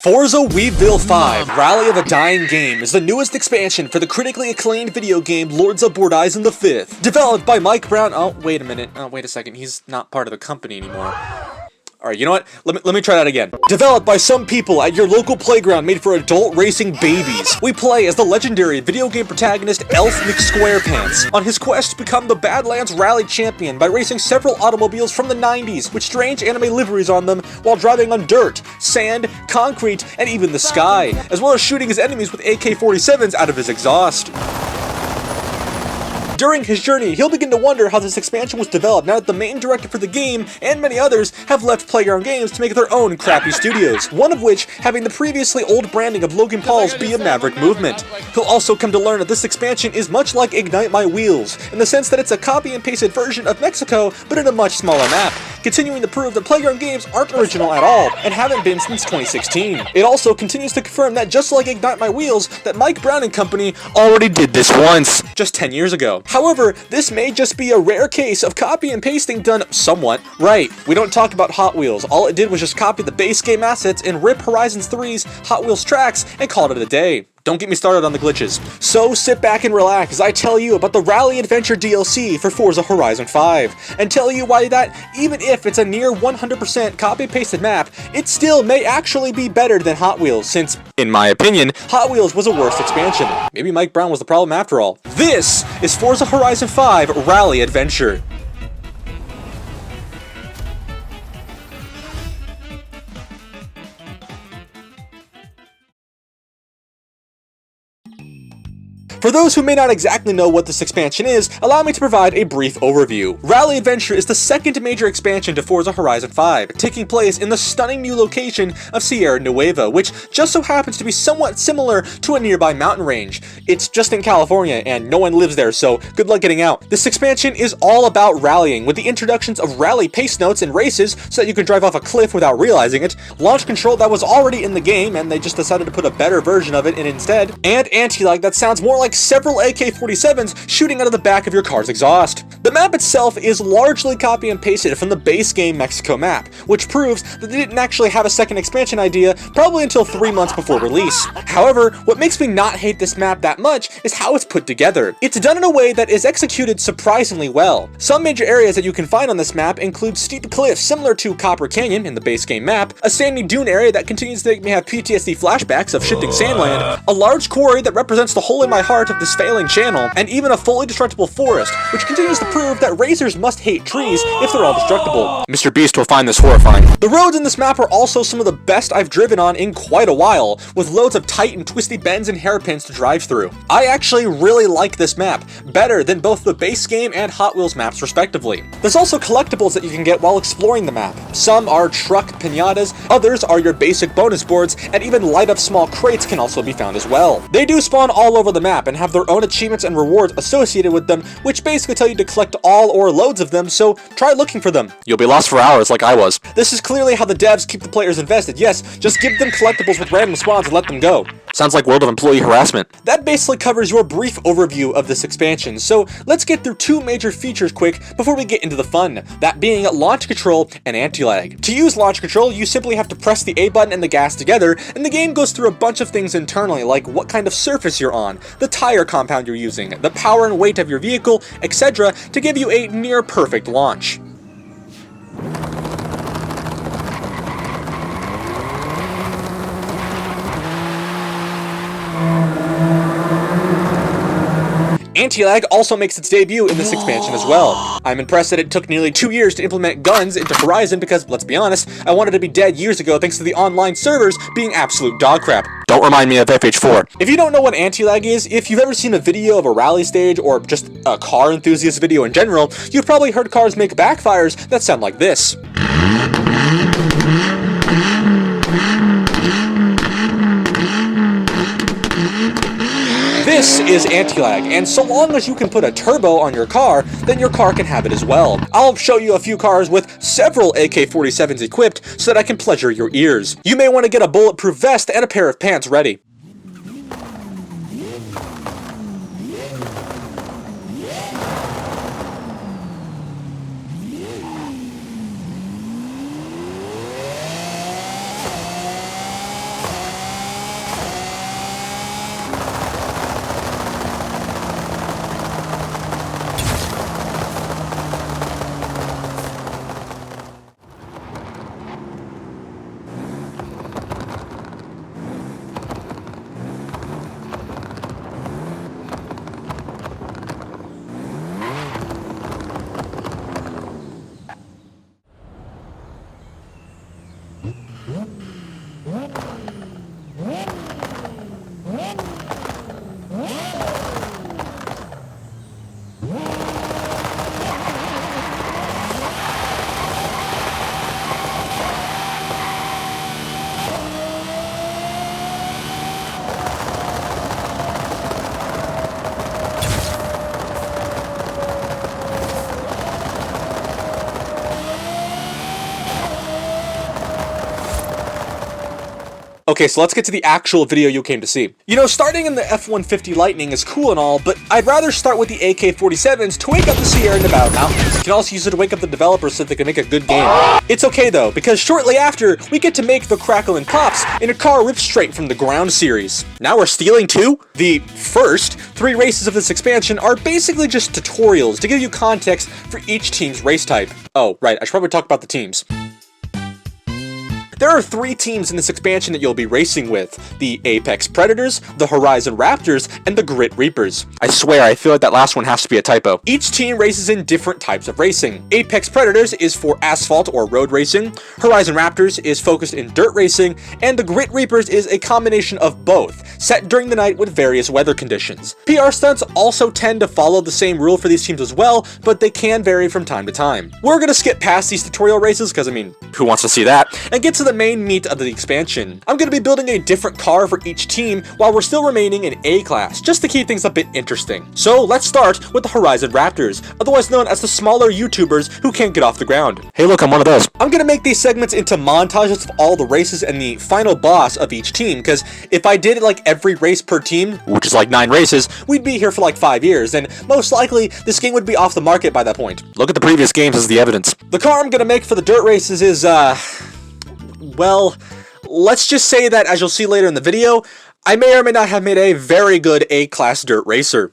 Forza Horizon 5, Rally of a Dying Game, is the newest expansion for the critically acclaimed video game Lords of Horizon V. Developed by Mike Brown. Oh, wait a minute. Oh, wait a second. He's not part of the company anymore. Alright, you know what? Let me try that again. Developed by some people at your local playground made for adult racing babies. We play as the legendary video game protagonist Elf McSquarepants on his quest to become the Badlands Rally Champion by racing several automobiles from the 90s with strange anime liveries on them while driving on dirt, sand, concrete, and even the sky, as well as shooting his enemies with AK-47s out of his exhaust. During his journey, he'll begin to wonder how this expansion was developed now that the main director for the game, and many others, have left Playground Games to make their own crappy studios, one of which having the previously old branding of Logan Paul's Be a Maverick movement. He'll also come to learn that this expansion is much like Ignite My Wheels, in the sense that it's a copy and pasted version of Mexico, but in a much smaller map, continuing to prove that Playground Games aren't original at all, and haven't been since 2016. It also continues to confirm that just like Ignite My Wheels, that Mike Brown and company already did this once, just 10 years ago. However, this may just be a rare case of copy and pasting done somewhat right. We don't talk about Hot Wheels. All it did was just copy the base game assets and rip Horizon 3's Hot Wheels tracks and called it a day. Don't get me started on the glitches. So sit back and relax as I tell you about the Rally Adventure DLC for Forza Horizon 5, and tell you why that, even if it's a near 100% copy-pasted map, it still may actually be better than Hot Wheels, since, in my opinion, Hot Wheels was a worse expansion. Maybe Mike Brown was the problem after all. This is Forza Horizon 5 Rally Adventure. For those who may not exactly know what this expansion is, allow me to provide a brief overview. Rally Adventure is the second major expansion to Forza Horizon 5, taking place in the stunning new location of Sierra Nueva, which just so happens to be somewhat similar to a nearby mountain range. It's just in California, and no one lives there, so good luck getting out. This expansion is all about rallying, with the introductions of rally pace notes and races so that you can drive off a cliff without realizing it, launch control that was already in the game, and they just decided to put a better version of it in instead, and Antilag that sounds more like several AK-47s shooting out of the back of your car's exhaust. The map itself is largely copy and pasted from the base game Mexico map, which proves that they didn't actually have a second expansion idea probably until 3 months before release. However, what makes me not hate this map that much is how it's put together. It's done in a way that is executed surprisingly well. Some major areas that you can find on this map include steep cliffs similar to Copper Canyon in the base game map, a sandy dune area that continues to make me have PTSD flashbacks of shifting sandland, a large quarry that represents the hole in my heart of this failing channel, and even a fully destructible forest, which continues to prove that racers must hate trees if they're all destructible. Mr. Beast will find this horrifying. The roads in this map are also some of the best I've driven on in quite a while, with loads of tight and twisty bends and hairpins to drive through. I actually really like this map, better than both the base game and Hot Wheels maps respectively. There's also collectibles that you can get while exploring the map. Some are truck pinatas, others are your basic bonus boards, and even light up small crates can also be found as well. They do spawn all over the map and have their own achievements and rewards associated with them, which basically tell you to collect all or loads of them, so try looking for them. You'll be lost for hours like I was. This is clearly how the devs keep the players invested. Yes, just give them collectibles with random spawns and let them go. Sounds like World of Employee Harassment. That basically covers your brief overview of this expansion, so let's get through two major features quick before we get into the fun, that being launch control and anti-lag. To use launch control, you simply have to press the A button and the gas together, and the game goes through a bunch of things internally, like what kind of surface you're on, the tire compound you're using, the power and weight of your vehicle, etc., to give you a near perfect launch. Antilag also makes its debut in this expansion as well. I'm impressed that it took nearly 2 years to implement guns into Horizon because, let's be honest, I wanted to be dead years ago thanks to the online servers being absolute dog crap. Don't remind me of FH4. If you don't know what anti-lag is, if you've ever seen a video of a rally stage or just a car enthusiast video in general, you've probably heard cars make backfires that sound like this. This is anti-lag, and so long as you can put a turbo on your car, then your car can have it as well. I'll show you a few cars with several AK-47s equipped so that I can pleasure your ears. You may want to get a bulletproof vest and a pair of pants ready. Okay, so let's get to the actual video you came to see. You know, starting in the F-150 Lightning is cool and all, but I'd rather start with the AK-47s to wake up the Sierra Nevada mountains. You can also use it to wake up the developers so they can make a good game. It's okay though, because shortly after, we get to make the Crackle and Pops in a car ripped straight from the Ground series. Now we're stealing too? The first 3 races of this expansion are basically just tutorials to give you context for each team's race type. Oh, right, I should probably talk about the teams. There are 3 teams in this expansion that you'll be racing with: the Apex Predators, the Horizon Raptors, and the Grit Reapers. I swear, I feel like that last one has to be a typo. Each team races in different types of racing. Apex Predators is for asphalt or road racing, Horizon Raptors is focused in dirt racing, and the Grit Reapers is a combination of both, set during the night with various weather conditions. PR stunts also tend to follow the same rule for these teams as well, but they can vary from time to time. We're gonna skip past these tutorial races, because I mean, who wants to see that, and get to the main meat of the expansion. I'm going to be building a different car for each team while we're still remaining in A-class, just to keep things a bit interesting. So let's start with the Horizon Raptors, otherwise known as the smaller YouTubers who can't get off the ground. Hey look, I'm one of those. I'm going to make these segments into montages of all the races and the final boss of each team, because if I did like every race per team, which is like 9 races, we'd be here for like 5 years, and most likely this game would be off the market by that point. Look at the previous games as the evidence. The car I'm going to make for the dirt races is, well, let's just say that, as you'll see later in the video, I may or may not have made a very good A-class dirt racer.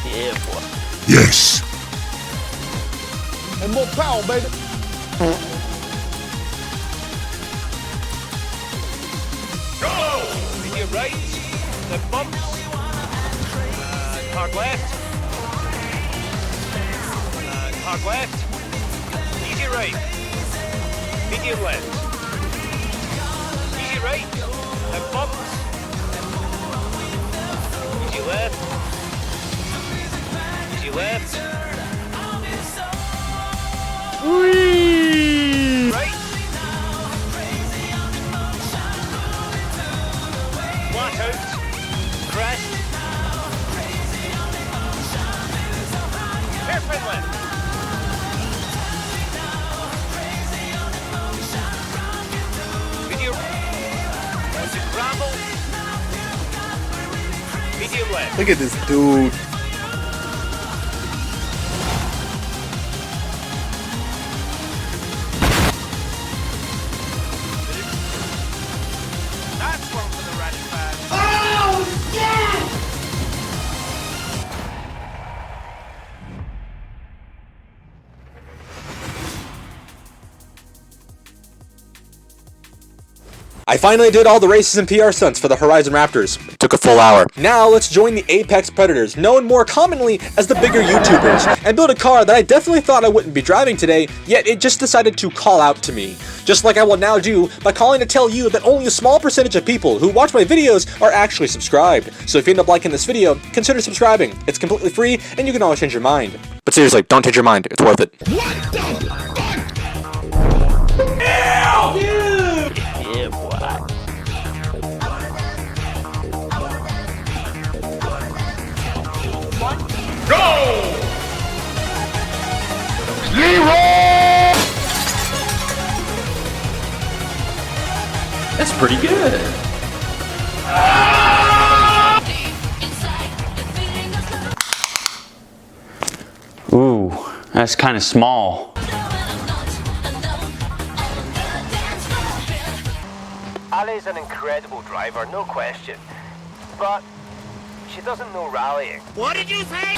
Yeah, boy. Yes. And more power, baby. Go! Medium right, left bumps, hard left, hard left. Easy right, medium left, easy right, left bumps, easy left, easy left, whee! Right, flat out, crest, hairpin left. Medium left. Look at this dude. That's one for the rally fans. Oh, yeah! I finally did all the races and PR stunts for the Horizon Raptors. It took a full hour. Now let's join the Apex Predators, known more commonly as the bigger YouTubers, and build a car that I definitely thought I wouldn't be driving today, yet it just decided to call out to me. Just like I will now do by calling to tell you that only a small percentage of people who watch my videos are actually subscribed. So if you end up liking this video, consider subscribing. It's completely free, and you can always change your mind. But seriously, don't change your mind. It's worth it. What the fuck? Yeah, boy. Go! That's pretty good. Ooh, that's kind of small. Ali's an incredible driver, no question. But she doesn't know rallying. What did you say?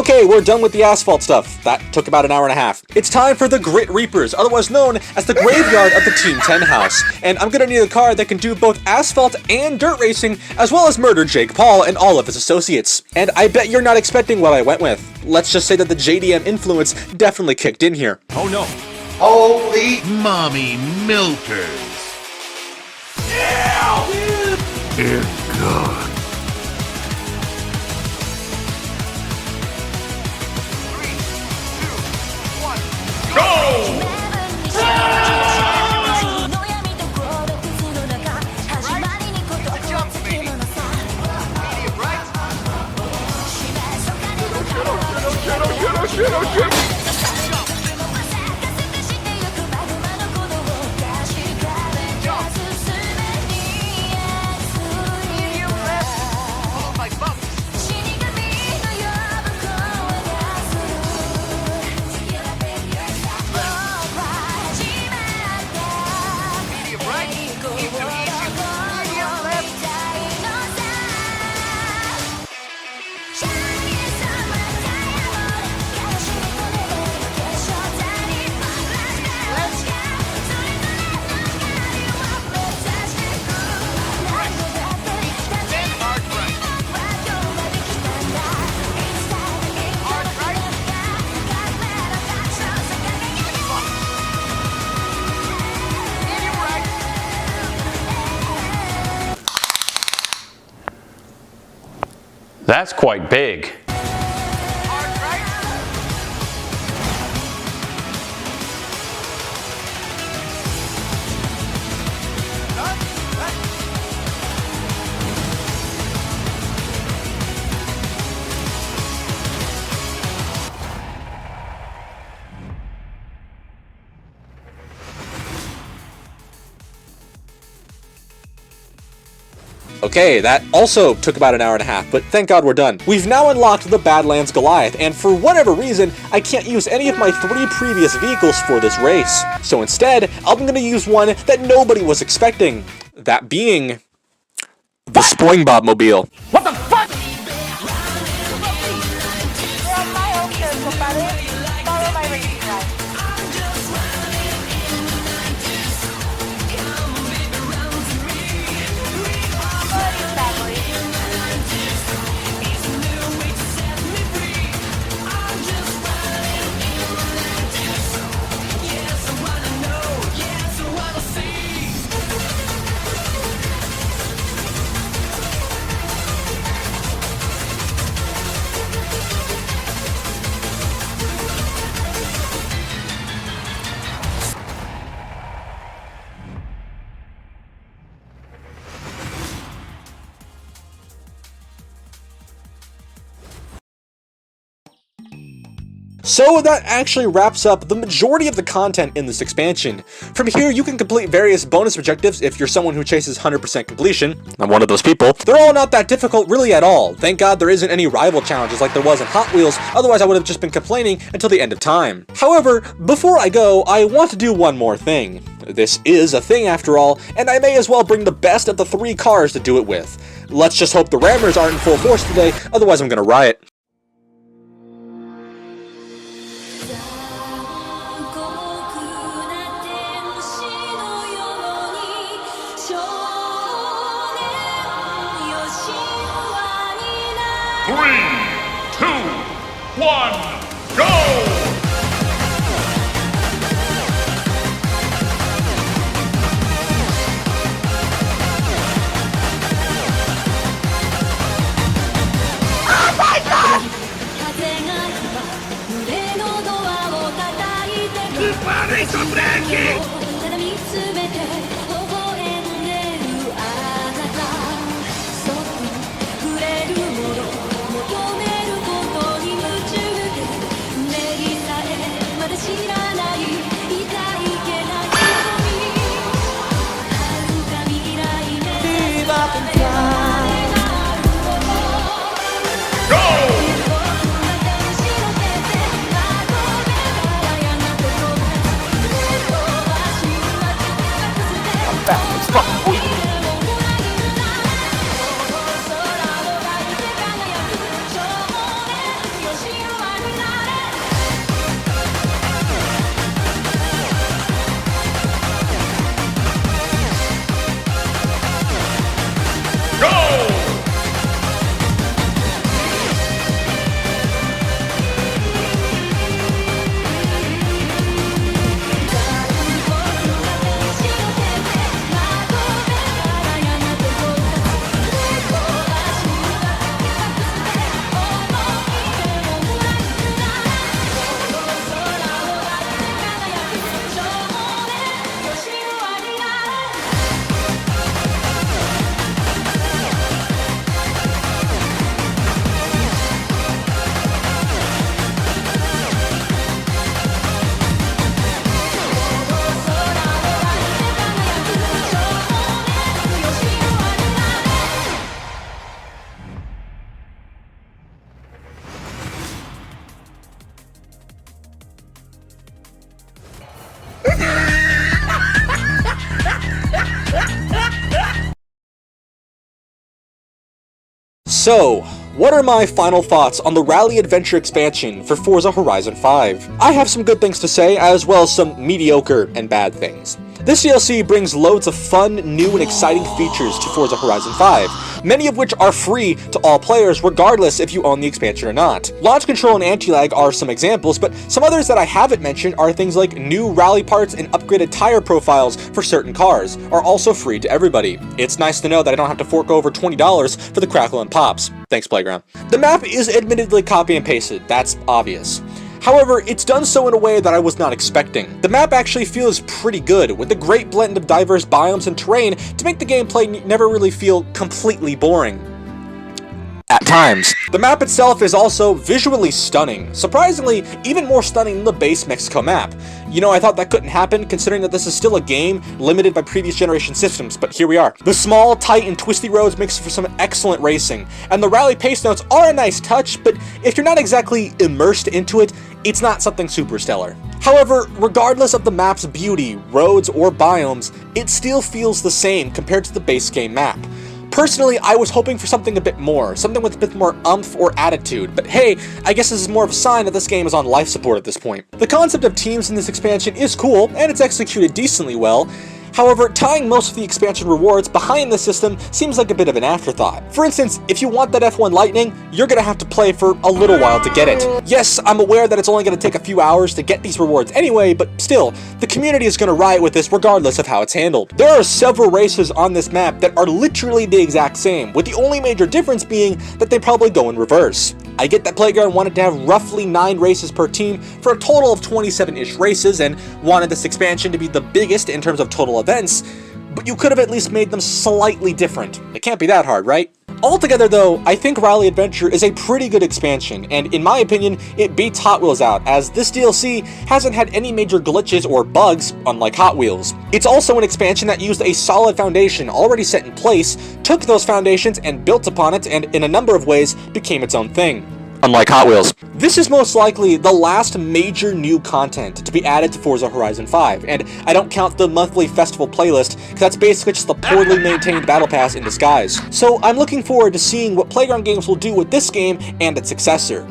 Okay, we're done with the asphalt stuff. That took about an hour and a half. It's time for the Grit Reapers, otherwise known as the graveyard of the Team 10 house. And I'm gonna need a car that can do both asphalt and dirt racing, as well as murder Jake Paul and all of his associates. And I bet you're not expecting what I went with. Let's just say that the JDM influence definitely kicked in here. Oh no. Holy mommy milkers. Yeah! Dear God. 3, 2, 1, Go! medium right. Medium left. Followed by bumps. Medium right. Into easy. Medium left. Then hard right. Hard right. Medium right. That's quite big. Hard right. Done. Left. Okay, that also took about an hour and a half, but thank God we're done. We've now unlocked the Badlands Goliath, and for whatever reason, I can't use any of my 3 previous vehicles for this race. So instead, I'm gonna use one that nobody was expecting. That being the Spoingbob mobile. What the fuck? Follow my racing line. So that actually wraps up the majority of the content in this expansion. From here, you can complete various bonus objectives if you're someone who chases 100% completion. I'm one of those people. They're all not that difficult really at all. Thank God there isn't any rival challenges like there was in Hot Wheels, otherwise I would have just been complaining until the end of time. However, before I go, I want to do one more thing. This is a thing after all, and I may as well bring the best of the 3 cars to do it with. Let's just hope the rammers aren't in full force today, otherwise I'm gonna riot. Three, two, one, go! Parece breaking! So, what are my final thoughts on the Rally Adventure expansion for Forza Horizon 5? I have some good things to say, as well as some mediocre and bad things. This DLC brings loads of fun, new, and exciting features to Forza Horizon 5, many of which are free to all players regardless if you own the expansion or not. Launch control and anti-lag are some examples, but some others that I haven't mentioned are things like new rally parts and upgraded tire profiles for certain cars are also free to everybody. It's nice to know that I don't have to fork over $20 for the crackle and pops. Thanks, Playground. The map is admittedly copy and pasted, that's obvious. However, it's done so in a way that I was not expecting. The map actually feels pretty good, with a great blend of diverse biomes and terrain to make the gameplay never really feel completely boring. At times. The map itself is also visually stunning, surprisingly even more stunning than the base Mexico map. You know, I thought that couldn't happen considering that this is still a game limited by previous generation systems, but here we are. The small, tight, and twisty roads makes for some excellent racing, and the rally pace notes are a nice touch, but if you're not exactly immersed into it, it's not something super stellar. However, regardless of the map's beauty, roads, or biomes, it still feels the same compared to the base game map. Personally, I was hoping for something a bit more, something with a bit more oomph or attitude, but hey, I guess this is more of a sign that this game is on life support at this point. The concept of teams in this expansion is cool, and it's executed decently well. However, tying most of the expansion rewards behind the system seems like a bit of an afterthought. For instance, if you want that F1 Lightning, you're gonna have to play for a little while to get it. Yes, I'm aware that it's only gonna take a few hours to get these rewards anyway, but still, the community is gonna riot with this regardless of how it's handled. There are several races on this map that are literally the exact same, with the only major difference being that they probably go in reverse. I get that Playground wanted to have roughly 9 races per team for a total of 27-ish races and wanted this expansion to be the biggest in terms of total events, but you could have at least made them slightly different. It can't be that hard, right? Altogether though, I think Rally Adventure is a pretty good expansion, and in my opinion, it beats Hot Wheels out, as this DLC hasn't had any major glitches or bugs, unlike Hot Wheels. It's also an expansion that used a solid foundation already set in place, took those foundations and built upon it, and in a number of ways, became its own thing. Unlike Hot Wheels. This is most likely the last major new content to be added to Forza Horizon 5, and I don't count the monthly festival playlist, because that's basically just the poorly maintained battle pass in disguise. So I'm looking forward to seeing what Playground Games will do with this game and its successor.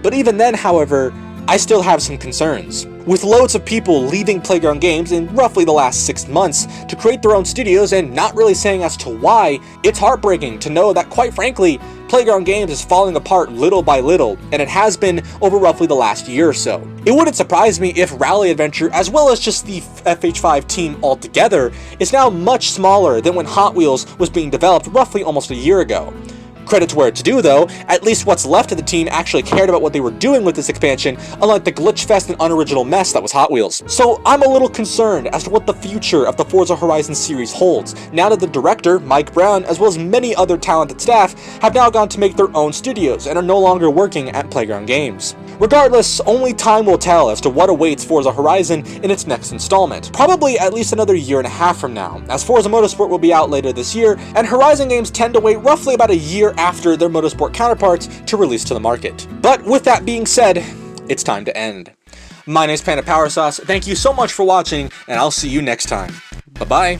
But even then, however, I still have some concerns. With loads of people leaving Playground Games in roughly the last 6 months to create their own studios and not really saying as to why, it's heartbreaking to know that, quite frankly, Playground Games is falling apart little by little, and it has been over roughly the last year or so. It wouldn't surprise me if Rally Adventure, as well as just the FH5 team altogether, is now much smaller than when Hot Wheels was being developed roughly almost a year ago. Credit to where it's due though, at least what's left of the team actually cared about what they were doing with this expansion, unlike the glitch-fest and unoriginal mess that was Hot Wheels. So I'm a little concerned as to what the future of the Forza Horizon series holds, now that the director, Mike Brown, as well as many other talented staff, have now gone to make their own studios and are no longer working at Playground Games. Regardless, only time will tell as to what awaits Forza Horizon in its next installment, probably at least another year and a half from now, as Forza Motorsport will be out later this year, and Horizon games tend to wait roughly about a year after their Motorsport counterparts to release to the market. But with that being said, it's time to end. My name is PandaPowerSauce, thank you so much for watching, and I'll see you next time. Bye-bye.